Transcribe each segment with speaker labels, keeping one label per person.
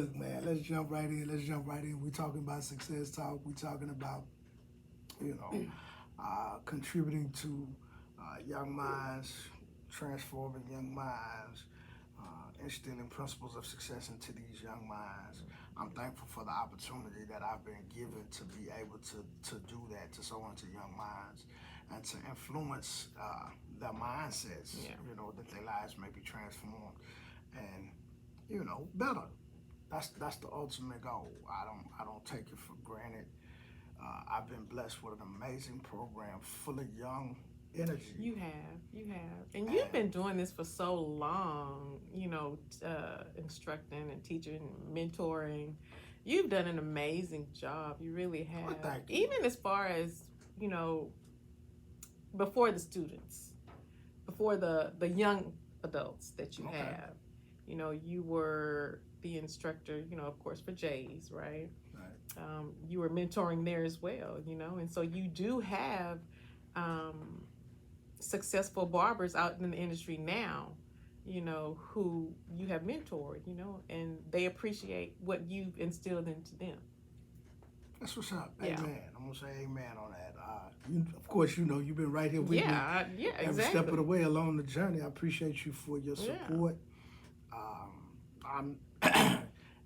Speaker 1: Look, man, let's jump right in. Let's jump right in. We're talking about success talk. We're talking about, you know, contributing to young minds, transforming young minds, instilling principles of success into these young minds. I'm thankful for the opportunity that I've been given to be able to do that, to sow into young minds and to influence their mindsets, that their lives may be transformed and, better. That's the ultimate goal. I don't take it for granted. I've been blessed with an amazing program full of young energy.
Speaker 2: You have, and you've been doing this for so long. Instructing and teaching, mentoring. You've done an amazing job. You really have.
Speaker 1: Well, thank you.
Speaker 2: Even as far as before the students, before the young adults that you have. You were the instructor, of course, for Jays, right?
Speaker 1: Right.
Speaker 2: You were mentoring there as well, and so you do have successful barbers out in the industry now, who you have mentored, and they appreciate what you've instilled into them.
Speaker 1: That's what's up.
Speaker 2: Yeah.
Speaker 1: Amen. I'm going to say amen on that. Of course, you've been right here with me.
Speaker 2: Yeah,
Speaker 1: Every
Speaker 2: exactly.
Speaker 1: step of the way along the journey. I appreciate you for your support.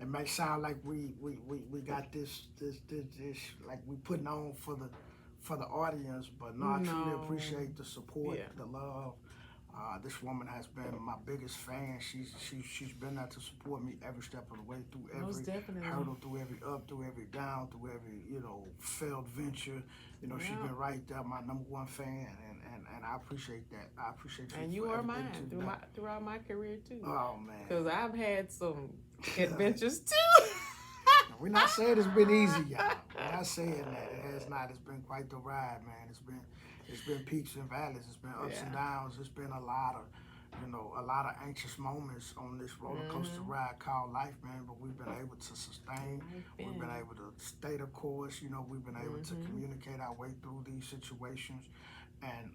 Speaker 1: It may sound like we got this like we putting on for the audience, but no, I truly appreciate the support, the love. This woman has been my biggest fan. She's been there to support me every step of the way, through every hurdle, through every up, through every down, through every failed venture. She's been right there, my number one fan, and I appreciate that. I appreciate you.
Speaker 2: And you are mine throughout my career too.
Speaker 1: Oh man,
Speaker 2: because I've had some adventures too.
Speaker 1: We're not saying it's been easy, y'all. We're not saying that. It has not. It's been quite the ride, man. It's been peaks and valleys. It's been ups and downs. It's been a lot of anxious moments on this roller coaster ride called life, man. But we've been able to sustain. We've been able to stay the course. We've been able to communicate our way through these situations, and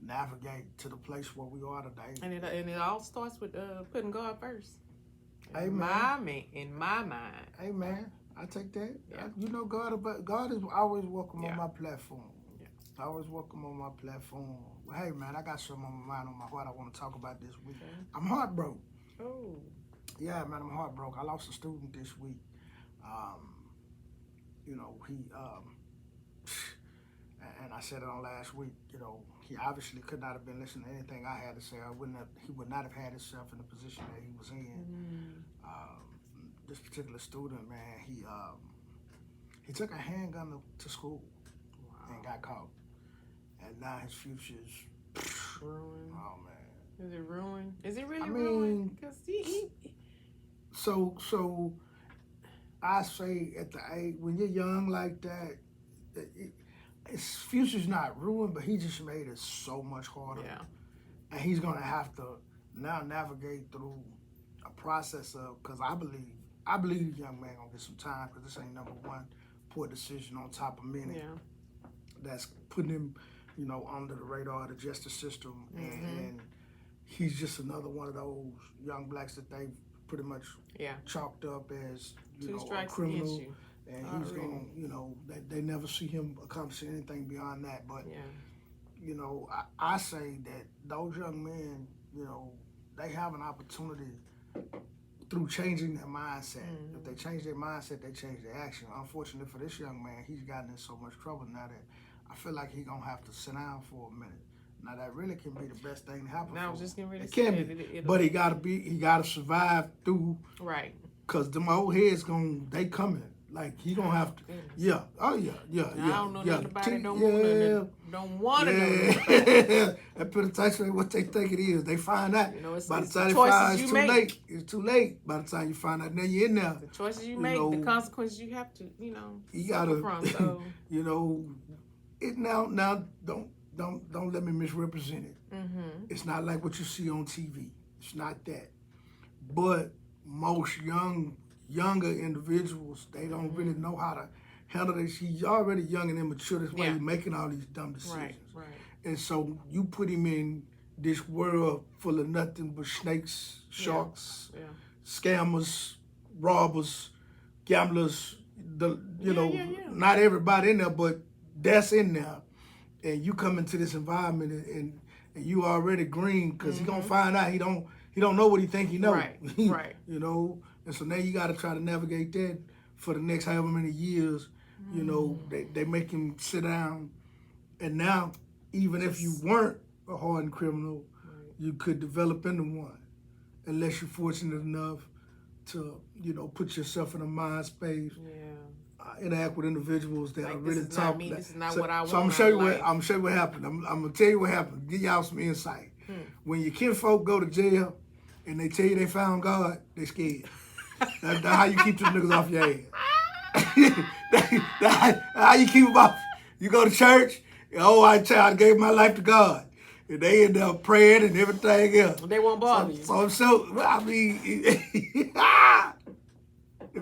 Speaker 1: navigate to the place where we are today.
Speaker 2: And it all starts with putting God first.
Speaker 1: Amen.
Speaker 2: In my mind.
Speaker 1: Amen. I take that.
Speaker 2: Yeah.
Speaker 1: God is always welcome on my platform.
Speaker 2: Yeah.
Speaker 1: Always welcome on my platform. Well, hey, man, I got something on my mind, on my heart I want to talk about this week.
Speaker 2: Okay.
Speaker 1: I'm heartbroken.
Speaker 2: Oh.
Speaker 1: Yeah, man, I'm heartbroken. I lost a student this week. And I said it on last week, he obviously could not have been listening to anything I had to say. He would not have had himself in the position that he was in. This particular student, man, he took a handgun to school and got caught. And now his future's
Speaker 2: ruined.
Speaker 1: Oh man.
Speaker 2: Is it ruined? Is it really ruined? Because
Speaker 1: So I say at the age when you're young like that, his future's not ruined, but he just made it so much harder.
Speaker 2: Yeah.
Speaker 1: And he's gonna have to now navigate through a process of, because I believe the young man gonna get some time, because this ain't number one poor decision on top of many.
Speaker 2: Yeah.
Speaker 1: That's putting him, under the radar of the justice system, and he's just another one of those young blacks that they pretty much chalked up as a criminal. And he's going to, they never see him accomplishing anything beyond that. But, I say that those young men, they have an opportunity through changing their mindset. If they change their mindset, they change their action. Unfortunately for this young man, he's gotten in so much trouble now that I feel like he's going to have to sit down for a minute. Now, that really can be the best thing to happen
Speaker 2: I was just getting ready to
Speaker 1: say it. But he got to survive through.
Speaker 2: Right.
Speaker 1: Because them old heads, they coming. Like, he gonna have to, I
Speaker 2: don't know nothing about it, don't want to know.
Speaker 1: That penitentiary, what they think it is, they find out. By the time they
Speaker 2: find
Speaker 1: out, it's too late. It's too late. By the time you find out, now you're in there.
Speaker 2: The choices you make, the consequences you have to,
Speaker 1: you gotta,
Speaker 2: from. So.
Speaker 1: Now, don't let me misrepresent it. It's not like what you see on TV. It's not that. But most younger individuals, they don't really know how to handle this. He's already young and immature. That's why he's making all these dumb decisions.
Speaker 2: Right.
Speaker 1: And so you put him in this world full of nothing but snakes, sharks, scammers, robbers, gamblers,
Speaker 2: Yeah.
Speaker 1: not everybody in there, but that's in there. And you come into this environment and you already green because he gonna find out he don't know what he think he know.
Speaker 2: Right.
Speaker 1: You know, and so now you got to try to navigate that for the next however many years. You know, they make him sit down, and now even if you weren't a hardened criminal, you could develop into one, unless you're fortunate enough to put yourself in a mind space. Interact with individuals that
Speaker 2: Like,
Speaker 1: are really
Speaker 2: this is not
Speaker 1: top.
Speaker 2: me. This is not what I want.
Speaker 1: So I'm gonna show you what happened. I'm gonna tell you what happened. Give y'all some insight. When your kinfolk go to jail and they tell you they found God, they scared. That's how you keep them niggas off your ass. That's how you keep them off. You go to church. Oh, I gave my life to God, and they end up praying and everything else.
Speaker 2: They won't bother you.
Speaker 1: So I mean, if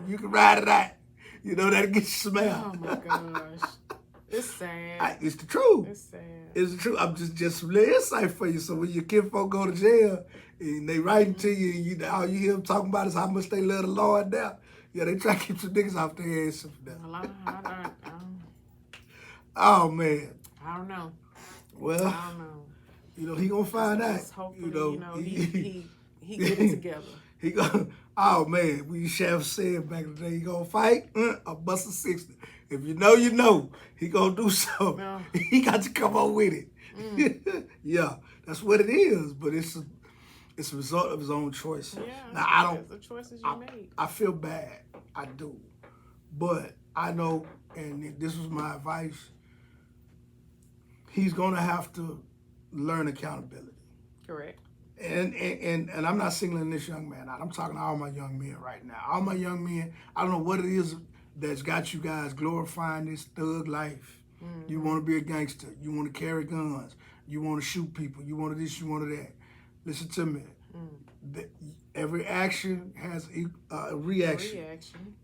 Speaker 1: you can ride it out. That'll get you some air.
Speaker 2: Oh my gosh. It's sad.
Speaker 1: It's the truth.
Speaker 2: It's sad.
Speaker 1: It's the truth. I'm just some little insight for you. So when your kinfolk go to jail and they writing to you, and all you hear them talking about is how much they love the Lord now. Yeah, they try to keep some niggas off their ass. Oh man.
Speaker 2: I don't know.
Speaker 1: Well,
Speaker 2: I don't know.
Speaker 1: He gonna find out.
Speaker 2: Hopefully, he get it together.
Speaker 1: He gonna, oh man, we Chef said back in the day, he gonna fight or bust a 60. If you know, you know. He gonna do something.
Speaker 2: No.
Speaker 1: He got to come on with it. Yeah, that's what it is. But it's a result of his own choice.
Speaker 2: Yeah,
Speaker 1: now
Speaker 2: the choices you made.
Speaker 1: I feel bad. I do. But I know, and this was my advice, he's gonna have to learn accountability.
Speaker 2: Correct.
Speaker 1: And I'm not singling this young man out. I'm talking to all my young men right now. All my young men, I don't know what it is that's got you guys glorifying this thug life. You want to be a gangster. You want to carry guns. You want to shoot people. You want to this, you want to that. Listen to me. Every action has a reaction.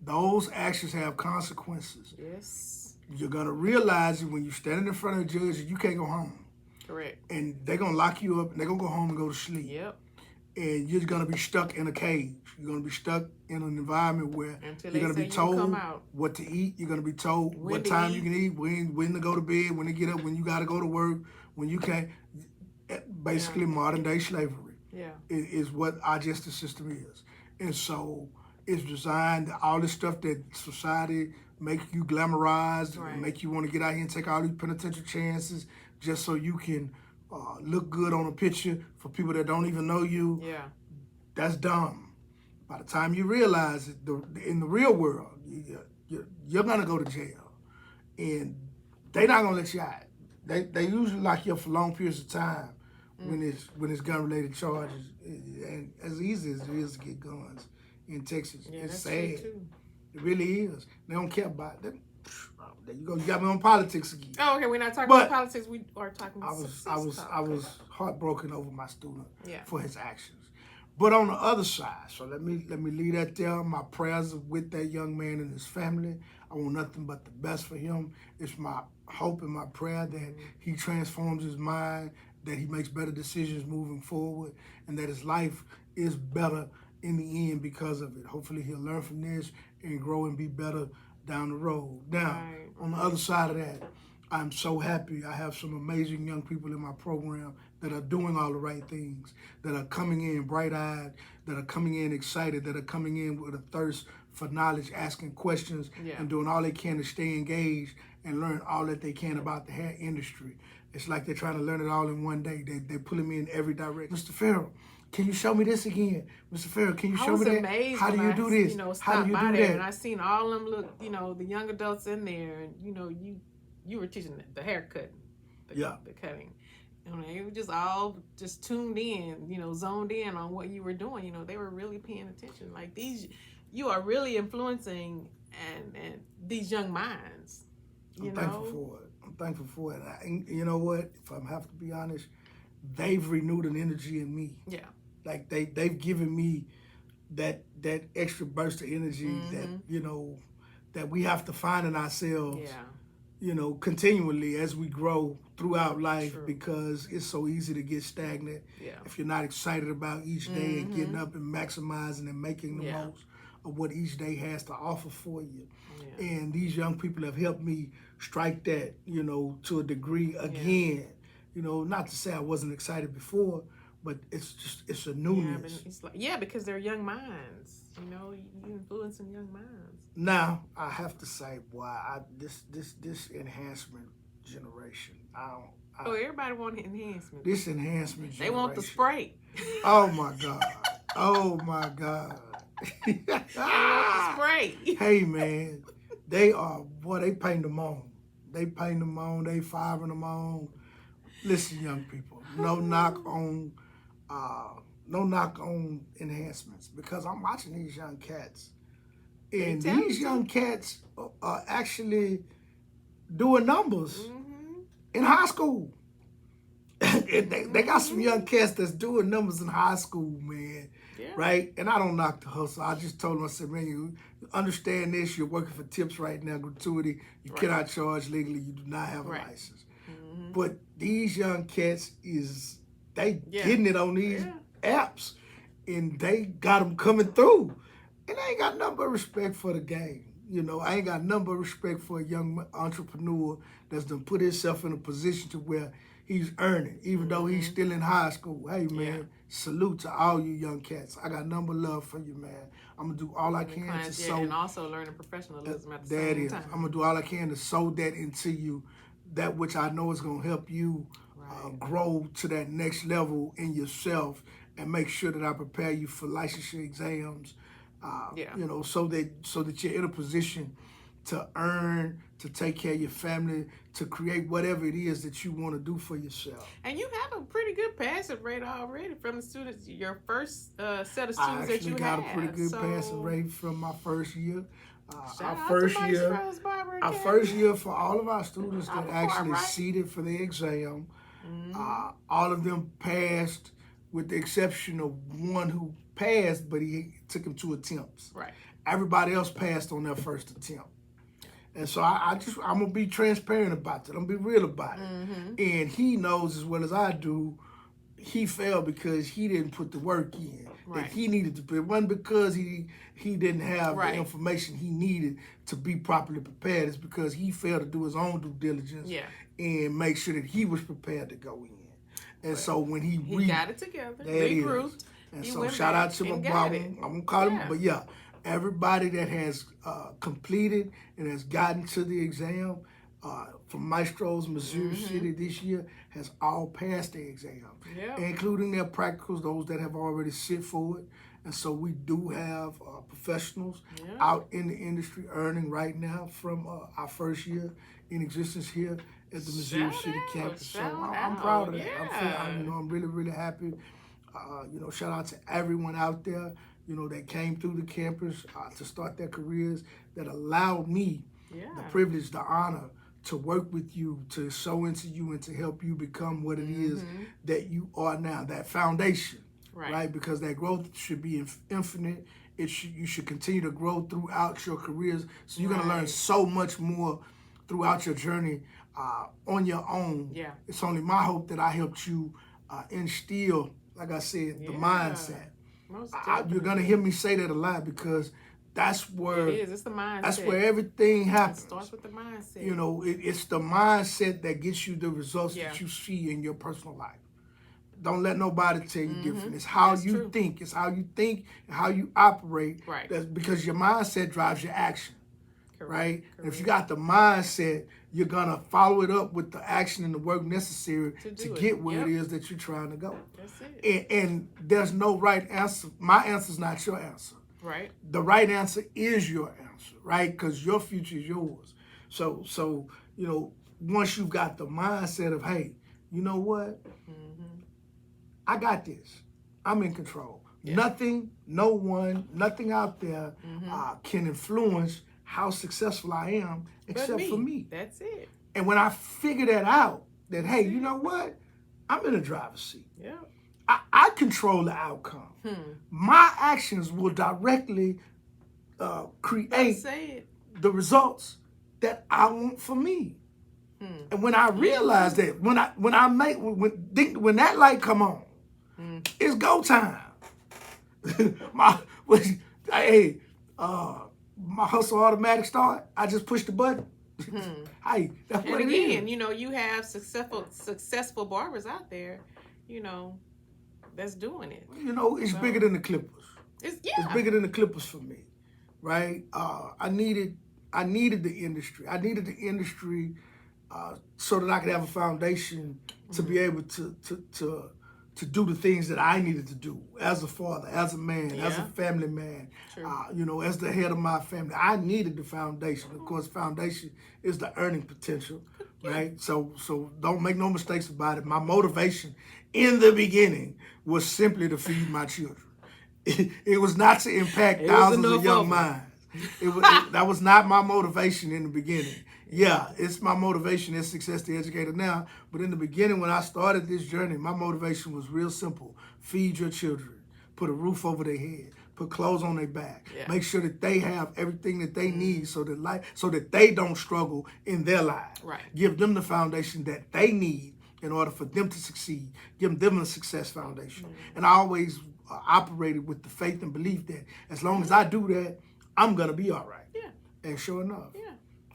Speaker 1: Those actions have consequences.
Speaker 2: Yes.
Speaker 1: You're going to realize it when you're standing in front of a judge and you can't go home.
Speaker 2: Correct.
Speaker 1: And they're going to lock you up and they're going to go home and go to sleep.
Speaker 2: Yep.
Speaker 1: And you're going to be stuck in a cage. You're going to be stuck in an environment where
Speaker 2: Until
Speaker 1: you're going to be told what to eat. You're going to be told what time you can eat, when to go to bed, when to get up, when you got to go to work, when you can't. Basically, modern day slavery is what our justice system is. And so it's designed, all this stuff that society make you glamorize, make you want to get out here and take all these penitentiary chances just so you can look good on a picture for people that don't even know you.
Speaker 2: Yeah.
Speaker 1: That's dumb. By the time you realize it, in the real world, you're going to go to jail. And they're not going to let you out. They usually lock you up for long periods of time when it's gun-related charges. And as easy as it is to get guns in Texas, it's sad.
Speaker 2: Too.
Speaker 1: It really is. They don't care about it. There you go. You got me on politics again.
Speaker 2: Oh, okay. We're not talking about politics. We are talking about
Speaker 1: I was heartbroken over my student for his actions. But on the other side, so let me leave that there. My prayers are with that young man and his family. I want nothing but the best for him. It's my hope and my prayer that he transforms his mind, that he makes better decisions moving forward, and that his life is better in the end because of it. Hopefully he'll learn from this and grow and be better down the road. Now, on the other side of that, I'm so happy. I have some amazing young people in my program that are doing all the right things, that are coming in bright-eyed, that are coming in excited, that are coming in with a thirst for knowledge, asking questions, and doing all they can to stay engaged and learn all that they can about the hair industry. It's like they're trying to learn it all in one day. They're pulling me in every direction. Mr. Farrell, can you show me this again? Mr. Farrell, can you show me that? How do you do this? How do you do that?
Speaker 2: And I seen all them the young adults in there, and you were teaching the haircut, the cutting. They were just all just tuned in, zoned in on what you were doing. They were really paying attention. Like you are really influencing and these young minds.
Speaker 1: I'm thankful for it. I'm thankful for it. And you know what? If I have to be honest, they've renewed an energy in me. Yeah. Like they've given me that extra burst of energy that that we have to find in ourselves. Yeah. Continually as we grow throughout life. True. Because it's so easy to get stagnant if you're not excited about each day and getting up and maximizing and making the most of what each day has to offer for you.
Speaker 2: Yeah.
Speaker 1: And these young people have helped me strike that, to a degree again. Not to say I wasn't excited before, but it's a newness.
Speaker 2: Because they're young minds. You influencing young minds.
Speaker 1: Now I have to say, boy, this enhancement generation.
Speaker 2: Everybody want enhancement.
Speaker 1: This enhancement generation.
Speaker 2: They want the spray.
Speaker 1: Oh my God. Oh my God.
Speaker 2: They want the spray.
Speaker 1: Hey man, they paint them on. They paint them on. They firing them on. Listen, young people, no knock on enhancements, because I'm watching these young cats, and these young cats are actually doing numbers in high school. They got some young cats that's doing numbers in high school, man.
Speaker 2: Yeah.
Speaker 1: Right? And I don't knock the hustle. I just told them, I said, man, you understand this. You're working for tips right now, gratuity. You cannot charge legally. You do not have a license. But these young cats getting it on these apps, and they got them coming through. And I ain't got nothing but respect for the game. I ain't got nothing but respect for a young entrepreneur that's done put himself in a position to where he's earning, even though he's still in high school. Hey, man, salute to all you young cats. I got nothing but love for you, man. I'm going to do all I can to sow.
Speaker 2: And also learning professionalism at the same time.
Speaker 1: I'm going to do all I can to sow that into you, that which I know is going to help you grow to that next level in yourself, and make sure that I prepare you for licensure exams, so that you're in a position to earn, to take care of your family, to create whatever it is that you want to do for yourself.
Speaker 2: And you have a pretty good passing rate already from the students, your first set of students
Speaker 1: that you have. I actually got a pretty good passing rate from my first year. Our first year for all of our students that actually seated for the exam, all of them passed, with the exception of one who passed, but he took him 2 attempts.
Speaker 2: Right.
Speaker 1: Everybody else passed on their first attempt. And so I'm going to be transparent about it. I'm going to be real about it. And he knows as well as I do, he failed because he didn't put the work in that he needed to put. It wasn't because he didn't have the information he needed to be properly prepared. It's because he failed to do his own due diligence and make sure that he was prepared to go in. And so when he
Speaker 2: got it together, regrouped.
Speaker 1: And so shout out to my brother. I'm going to call him, but everybody that has completed and has gotten to the exam from Maestro's Missouri City this year has all passed the exam, including their practicals, those that have already sit for it. And so we do have professionals out in the industry earning right now from our first year in existence here at the Missouri City campus. So I'm proud of that. I'm really, really happy. Shout out to everyone out there, that came through the campus to start their careers, that allowed me the privilege, the honor to work with you, to sow into you, and to help you become what it is that you are now, that foundation, right? Because that growth should be infinite. You should continue to grow throughout your careers. So you're going to learn so much more throughout your journey on your own. Yeah. It's only my hope that I helped you instill, like I said, the mindset. You're going to hear me say that a lot, because that's where
Speaker 2: it is. It's the mindset.
Speaker 1: That's where everything happens.
Speaker 2: It starts with the mindset.
Speaker 1: It's the mindset that gets you the results that you see in your personal life. Don't let nobody tell you different. It's how you think. It's how you think and how you operate. Right. That's because your mindset drives your action. Correct. Right? And if you got the mindset, you're gonna follow it up with the action and the work necessary to get where it is that you're trying to go. That's it. And there's no right answer. My answer is not your answer. Right. The right answer is your answer, right? Because your future is yours. So once you've got the mindset of, hey, you know what? I got this. I'm in control. Yeah. Nothing, no one, nothing out there can influence how successful I am except for me.
Speaker 2: That's it.
Speaker 1: And when I figure that out, that, hey, you know what? I'm in a driver's seat. Yeah. I control the outcome. My actions will directly create the results that I want for me. And when I realize that, when that light come on, it's go time. my hustle automatic start. I just push the button. Hey, that's
Speaker 2: And
Speaker 1: what it
Speaker 2: again,
Speaker 1: is.
Speaker 2: you know, you have successful barbers out there, you know, that's doing it.
Speaker 1: You know, it's
Speaker 2: So,
Speaker 1: bigger than the Clippers.
Speaker 2: It's
Speaker 1: It's bigger than the Clippers for me, right? I needed the industry. I needed the industry so that I could have a foundation to be able to do the things that I needed to do as a father, as a man, as a family man. You know, as the head of my family, I needed the foundation. Of course, foundation is the earning potential, right? So don't make no mistakes about it. My motivation in the beginning was simply to feed my children. It was not to impact thousands of young minds. That was not my motivation in the beginning. Yeah, it's my motivation as Success the Educator now. But in the beginning, when I started this journey, my motivation was real simple. Feed your children. Put a roof over their head. Put clothes on their back. Make sure that they have everything that they need so that they don't struggle in their lives.
Speaker 2: Right.
Speaker 1: Give them the foundation that they need in order for them to succeed. Give them a success foundation. And I always operated with the faith and belief that as long as I do that, I'm going to be all right.
Speaker 2: Yeah.
Speaker 1: And sure enough,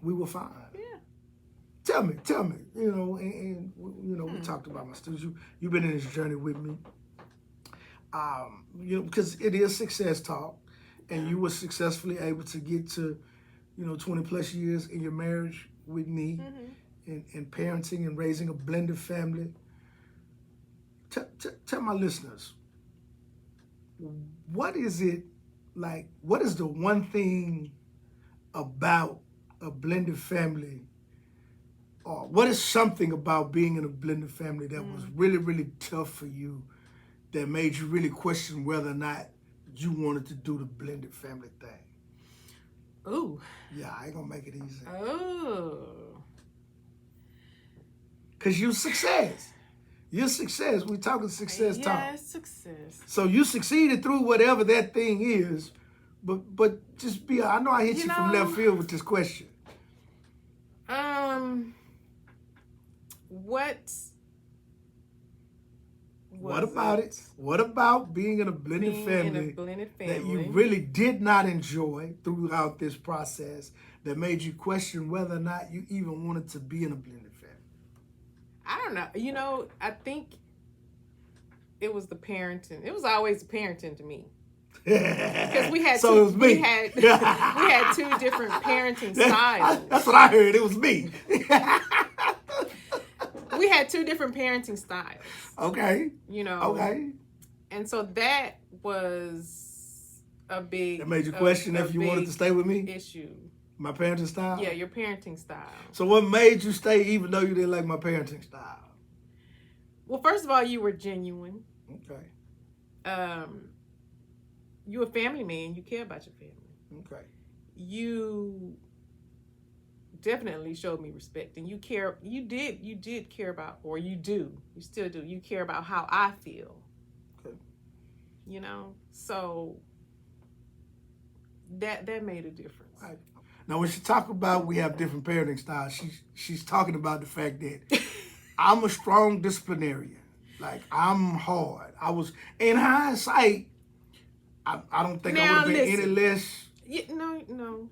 Speaker 1: we were fine.
Speaker 2: Yeah.
Speaker 1: Tell me, you know, and you know, we talked about my students. You've been in this journey with me. You know, because it is Success Talk, and you were successfully able to get to, you know, 20 plus years in your marriage with me, and parenting and raising a blended family. Tell my listeners, what is it like? What is the one thing about a blended family, or what is something about being in a blended family that was really, really tough for you, that made you really question whether or not you wanted to do the blended family thing?
Speaker 2: Ooh.
Speaker 1: Yeah, I ain't gonna make it easy.
Speaker 2: Oh.
Speaker 1: Cause you're success. You're success. We're talking success talk.
Speaker 2: Yeah, success.
Speaker 1: So you succeeded through whatever that thing is, but just be. I know I hit you from left field with this question. What about it? What about being in a blended family that you really did not enjoy throughout this process that made you question whether or not you even wanted to be in a blended family?
Speaker 2: I don't know. You know, I think it was the parenting. It was always the parenting to me. Because we had we had two different parenting styles.
Speaker 1: That's what I heard. It was me.
Speaker 2: We had two different parenting styles.
Speaker 1: Okay.
Speaker 2: You know.
Speaker 1: Okay.
Speaker 2: And so that was a big.
Speaker 1: That made you question if you wanted to stay with me?
Speaker 2: Issue.
Speaker 1: My parenting style?
Speaker 2: Yeah, your parenting style. So
Speaker 1: what made you stay even though you didn't like my parenting style?
Speaker 2: Well, first of all, you were genuine.
Speaker 1: Okay.
Speaker 2: You're a family man. You care about your family.
Speaker 1: Okay.
Speaker 2: You definitely showed me respect, and you did care about, or you still do. You care about how I feel.
Speaker 1: Okay.
Speaker 2: You know, so that made a difference.
Speaker 1: Right. Now, when she talk about we have different parenting styles, she's talking about the fact that I'm a strong disciplinarian. Like, I'm hard. I was, in hindsight, I don't think I would have been any less.
Speaker 2: No.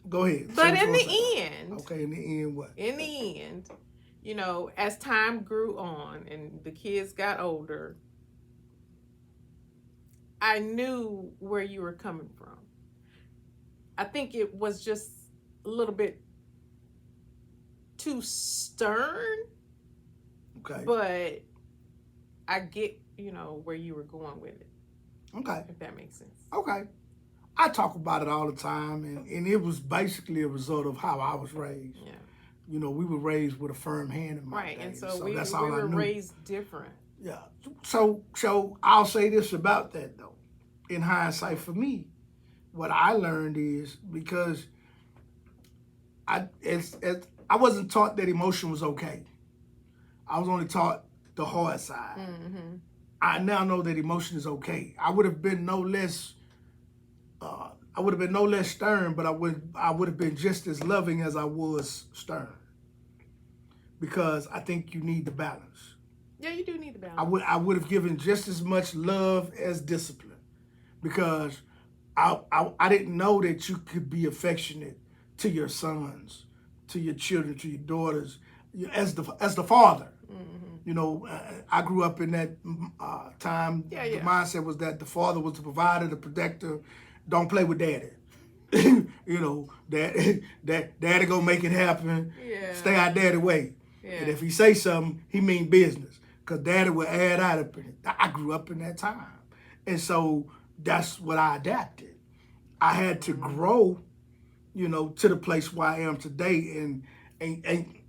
Speaker 1: Go ahead.
Speaker 2: But in the end.
Speaker 1: Okay, in the end, what?
Speaker 2: In the end, you know, as time grew on and the kids got older, I knew where you were coming from. I think it was just a little bit too stern.
Speaker 1: Okay.
Speaker 2: But I get, you know, where you were going with it.
Speaker 1: Okay.
Speaker 2: If that makes sense.
Speaker 1: Okay. I talk about it all the time, and it was basically a result of how I was raised.
Speaker 2: Yeah.
Speaker 1: You know, we were raised with a firm hand in my
Speaker 2: Right,
Speaker 1: days,
Speaker 2: and so we
Speaker 1: that's all
Speaker 2: were
Speaker 1: I knew.
Speaker 2: raised different.
Speaker 1: Yeah. So I'll say this about that, though. In hindsight, for me, what I learned is because I wasn't taught that emotion was okay. I was only taught the hard side.
Speaker 2: Mm-hmm.
Speaker 1: I now know that emotion is okay. I would have been no less stern, but I would have been just as loving as I was stern. Because I think you need the balance.
Speaker 2: Yeah, you do need the balance.
Speaker 1: I would have given just as much love as discipline. Because I didn't know that you could be affectionate to your sons, to your children, to your daughters, as the father. You know, I grew up in that time.
Speaker 2: Yeah.
Speaker 1: The mindset was that the father was the provider, the protector. Don't play with daddy. You know, that daddy gonna make it happen.
Speaker 2: Yeah.
Speaker 1: Stay out daddy way.
Speaker 2: Yeah.
Speaker 1: And if he say something, he mean business. Cause daddy will add out of it. I grew up in that time. And so that's what I adapted. I had to grow, you know, to the place where I am today, and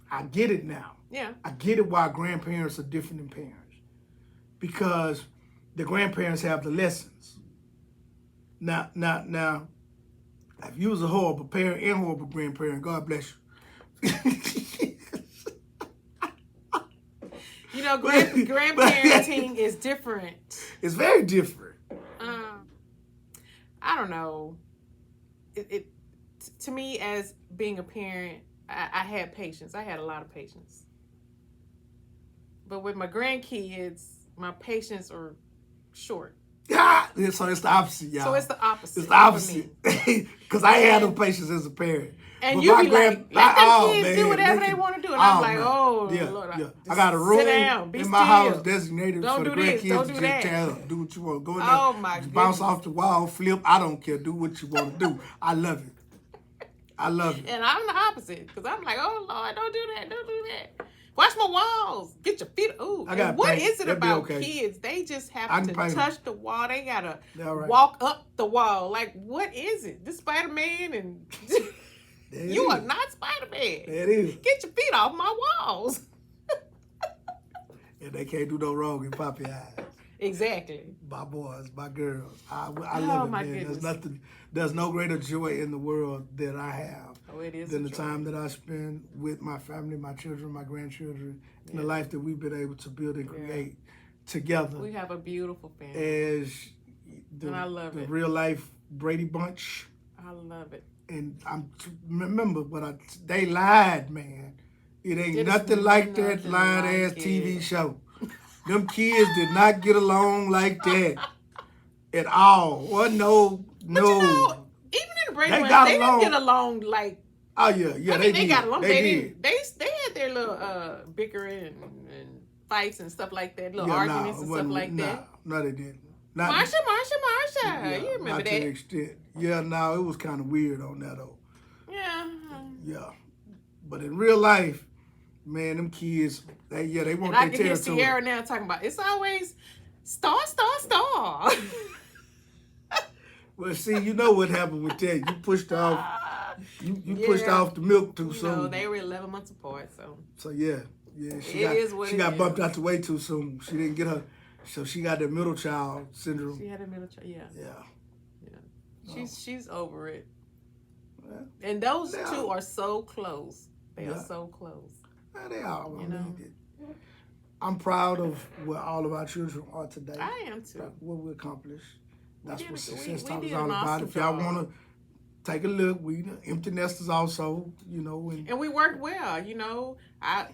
Speaker 1: I get it now.
Speaker 2: Yeah.
Speaker 1: I get it why grandparents are different than parents, because the grandparents have the lessons. Now, if you was a horrible parent and horrible grandparent, God bless you.
Speaker 2: You know, grandparenting is different.
Speaker 1: It's very different.
Speaker 2: I don't know. To me, as being a parent, I had patience. I had a lot of patience. But with my grandkids, my patience are short.
Speaker 1: Yeah, so it's the opposite, y'all.
Speaker 2: So it's the opposite.
Speaker 1: It's the opposite. Because I had no patience as a parent.
Speaker 2: And
Speaker 1: but
Speaker 2: you be like, let them kids do whatever they want to do. And I'm like,
Speaker 1: man.
Speaker 2: oh,
Speaker 1: Yeah,
Speaker 2: Lord.
Speaker 1: Yeah. I got a room
Speaker 2: sit down, be
Speaker 1: in
Speaker 2: still.
Speaker 1: my house designated
Speaker 2: Don't
Speaker 1: for the
Speaker 2: do this,
Speaker 1: grandkids
Speaker 2: don't
Speaker 1: to
Speaker 2: do
Speaker 1: just
Speaker 2: that.
Speaker 1: tear up. Do what you want. Go in there,
Speaker 2: Oh, my
Speaker 1: just bounce
Speaker 2: goodness.
Speaker 1: off the wall, flip. I don't care. Do what you want to do. I love it. I love it.
Speaker 2: And I'm the opposite, because I'm like, oh, Lord, don't do that. Don't do that. Watch my walls. Get your feet. Ooh.
Speaker 1: I
Speaker 2: What
Speaker 1: paint.
Speaker 2: is it
Speaker 1: That'd be
Speaker 2: about
Speaker 1: okay.
Speaker 2: kids? They just
Speaker 1: I
Speaker 2: have
Speaker 1: can
Speaker 2: to
Speaker 1: paint
Speaker 2: touch the wall. They got to
Speaker 1: All right.
Speaker 2: walk up the wall. Like, what is it? This Spider-Man and
Speaker 1: There it
Speaker 2: you are
Speaker 1: is.
Speaker 2: not Spider-Man.
Speaker 1: There it is.
Speaker 2: Get your feet off my walls.
Speaker 1: And they can't do no wrong in Poppy eyes.
Speaker 2: Exactly.
Speaker 1: My boys, my girls. I
Speaker 2: Oh,
Speaker 1: love it,
Speaker 2: my
Speaker 1: man.
Speaker 2: goodness.
Speaker 1: There's no greater joy in the world that I have
Speaker 2: Oh, it is
Speaker 1: than
Speaker 2: a
Speaker 1: the
Speaker 2: joy.
Speaker 1: time that I spend with my family, my children, my grandchildren, and the life that we've been able to build and create together
Speaker 2: We have a beautiful family.
Speaker 1: as
Speaker 2: And I love
Speaker 1: the
Speaker 2: it.
Speaker 1: real life Brady Bunch.
Speaker 2: I love it.
Speaker 1: And remember, but they lied, man. It ain't
Speaker 2: It is
Speaker 1: nothing like that
Speaker 2: nothing
Speaker 1: lying
Speaker 2: like
Speaker 1: ass
Speaker 2: it.
Speaker 1: TV show. Them kids did not get along like that at all. What? No.
Speaker 2: But you know, even in the Brady
Speaker 1: They
Speaker 2: Bunch,
Speaker 1: got
Speaker 2: they
Speaker 1: along.
Speaker 2: didn't get along like.
Speaker 1: Oh yeah,
Speaker 2: I mean, they
Speaker 1: did.
Speaker 2: got along.
Speaker 1: They
Speaker 2: They
Speaker 1: did.
Speaker 2: didn't. They had their little bickering and fights and stuff like that, little
Speaker 1: Yeah,
Speaker 2: arguments and stuff like that.
Speaker 1: No, they didn't.
Speaker 2: Marsha,
Speaker 1: Yeah,
Speaker 2: you remember
Speaker 1: not to
Speaker 2: that?
Speaker 1: the extent. Yeah, no, it was kind of weird on that though.
Speaker 2: Yeah.
Speaker 1: Yeah, but in real life, man, them kids, they want
Speaker 2: And I
Speaker 1: their
Speaker 2: can hear
Speaker 1: territory.
Speaker 2: Sierra now talking about it's always star.
Speaker 1: Well, see, you know what happened with that. You pushed off. You pushed
Speaker 2: Yeah.
Speaker 1: off the milk too
Speaker 2: You
Speaker 1: soon.
Speaker 2: know, they were 11 months apart, so.
Speaker 1: So yeah. She
Speaker 2: It
Speaker 1: got
Speaker 2: is.
Speaker 1: bumped out the way too soon. She didn't get her, so she got the middle child syndrome.
Speaker 2: She had a middle child, yeah.
Speaker 1: Yeah.
Speaker 2: She's over it.
Speaker 1: Well,
Speaker 2: And those
Speaker 1: they
Speaker 2: two
Speaker 1: are.
Speaker 2: are so close. They
Speaker 1: Yeah.
Speaker 2: are so close.
Speaker 1: Well, they are.
Speaker 2: You know?
Speaker 1: I'm proud of where all of our children are today.
Speaker 2: I am too.
Speaker 1: What we accomplished. That's
Speaker 2: did-
Speaker 1: what
Speaker 2: we-
Speaker 1: Success
Speaker 2: we
Speaker 1: Talk is
Speaker 2: did
Speaker 1: all
Speaker 2: an
Speaker 1: about.
Speaker 2: awesome
Speaker 1: If y'all
Speaker 2: job.
Speaker 1: want to take a look, we the empty nesters also, you know. And
Speaker 2: And we worked well, you know. I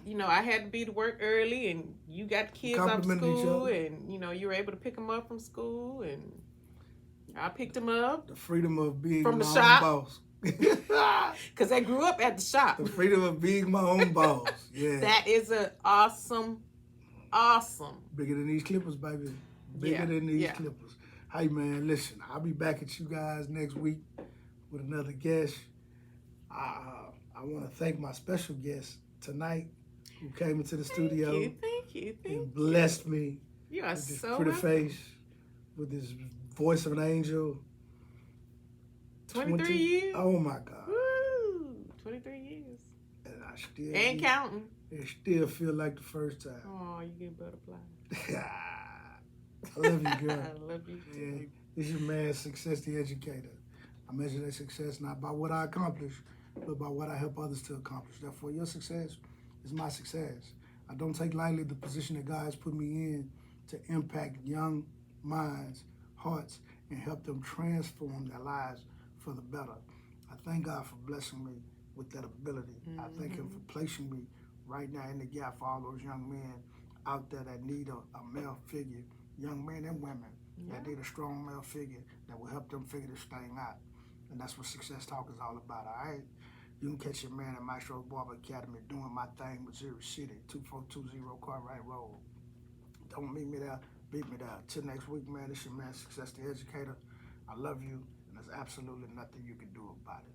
Speaker 2: had to be to work early, and you got the kids out of
Speaker 1: Complimented each
Speaker 2: school,
Speaker 1: other.
Speaker 2: and you were able to pick them up from school, and I picked them up
Speaker 1: the freedom of being
Speaker 2: From the
Speaker 1: my
Speaker 2: shop.
Speaker 1: own boss.
Speaker 2: because they grew up at the shop.
Speaker 1: The freedom of being my own boss. Yeah.
Speaker 2: That is an awesome.
Speaker 1: Bigger than these Clippers, baby. Bigger
Speaker 2: Yeah,
Speaker 1: than these
Speaker 2: yeah.
Speaker 1: Clippers. Hey, man, listen, I'll be back at you guys next week with another guest. I want to thank my special guest tonight who came into the studio
Speaker 2: Thank you.
Speaker 1: and blessed me
Speaker 2: You are
Speaker 1: with his
Speaker 2: so
Speaker 1: pretty
Speaker 2: welcome.
Speaker 1: face, with his voice of an angel.
Speaker 2: 23 years.
Speaker 1: Oh, my God.
Speaker 2: Woo! 23 years.
Speaker 1: And I still,
Speaker 2: And counting.
Speaker 1: it still feel like the first time.
Speaker 2: Oh, you get butterflies.
Speaker 1: I love you, girl.
Speaker 2: I love you
Speaker 1: Yeah,
Speaker 2: too.
Speaker 1: this is your man, Success the Educator. I measure their success not by what I accomplish, but by what I help others to accomplish. Therefore, your success is my success. I don't take lightly the position that God has put me in to impact young minds, hearts, and help them transform their lives for the better. I thank God for blessing me with that ability. I thank Him for placing me right now in the gap for all those young men out there that need a male figure, young men and women,
Speaker 2: Yeah.
Speaker 1: that need a strong male figure that will help them figure this thing out. And that's what Success Talk is all about, all right? You can catch your man at Maestro Barber Academy doing my thing with Missouri City, 2420 Cartwright Road. Don't meet me there, beat me there. Till next week, man, it's your man, Success the Educator. I love you, and there's absolutely nothing you can do about it.